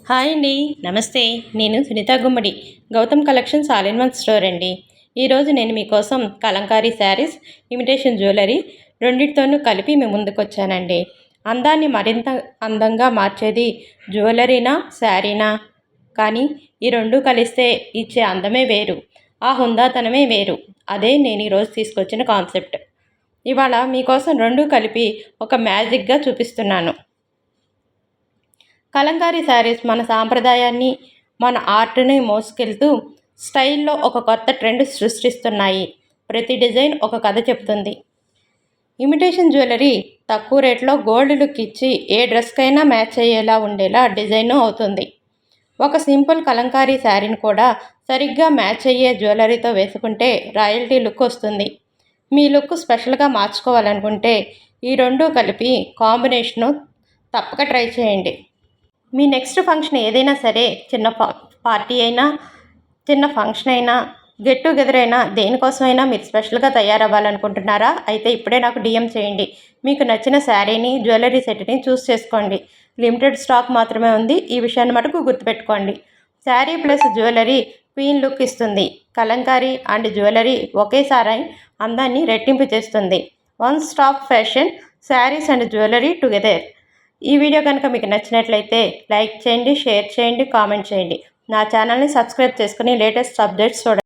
Hi అండి. నమస్తే. నేను Sunitha Gummadi. Gautam collections all in one store అండి. ఈరోజు నేను మీకోసం కలంకారీ శారీస్, ఇమిటేషన్ జ్యువెలరీ రెండిటితోనూ కలిపి మీ ముందుకొచ్చానండి. అందాన్ని మరింత అందంగా మార్చేది జ్యువెలరీనా, శారీనా? కానీ ఈ రెండు కలిస్తే ఇచ్చే అందమే వేరు, ఆ హుందాతనమే వేరు. అదే నేను ఈరోజు తీసుకొచ్చిన కాన్సెప్ట్. ఇవాళ మీకోసం రెండు కలిపి ఒక మ్యాజిక్గా చూపిస్తున్నాను. కలంకారీ శారీస్ మన సాంప్రదాయాన్ని, మన ఆర్ట్ని మోసుకెళ్తూ స్టైల్లో ఒక కొత్త ట్రెండ్ సృష్టిస్తున్నాయి. ప్రతి డిజైన్ ఒక కథ చెప్తుంది. ఇమిటేషన్ జ్యువెలరీ తక్కువ రేట్లో గోల్డ్ లుక్ ఇచ్చి ఏ డ్రెస్కైనా మ్యాచ్ అయ్యేలా ఉండేలా డిజైన్ అవుతుంది. ఒక సింపుల్ కలంకారీ శారీని కూడా సరిగ్గా మ్యాచ్ అయ్యే జ్యువెలరీతో వేసుకుంటే రాయల్టీ లుక్ వస్తుంది. మీ లుక్ స్పెషల్గా మార్చుకోవాలనుకుంటే ఈ రెండు కలిపి కాంబినేషను తప్పక ట్రై చేయండి. మీ నెక్స్ట్ ఫంక్షన్ ఏదైనా సరే, చిన్న పార్టీ అయినా, చిన్న ఫంక్షన్ అయినా, గెట్ టుగెదర్ అయినా, దేనికోసమైనా మీరు స్పెషల్గా తయారవ్వాలనుకుంటున్నారా? అయితే ఇప్పుడే నాకు డిఎం చేయండి. మీకు నచ్చిన శారీని, జ్యువెలరీ సెట్ని చూస్ చేసుకోండి. లిమిటెడ్ స్టాక్ మాత్రమే ఉంది. ఈ విషయాన్ని మటుకు గుర్తుపెట్టుకోండి. Sari plus jewellery queen look ఇస్తుంది. కలంకారీ అండ్ జ్యువెలరీ ఒకేసారి అందాన్ని రెట్టింపు చేస్తుంది. One stop fashion, saris and jewellery together. ఈ వీడియో కనుక మీకు నచ్చినట్లయితే లైక్ చేయండి, షేర్ చేయండి, కామెంట్ చేయండి. నా ఛానల్ని సబ్స్క్రైబ్ చేసుకుని లేటెస్ట్ అప్డేట్స్ చూడండి.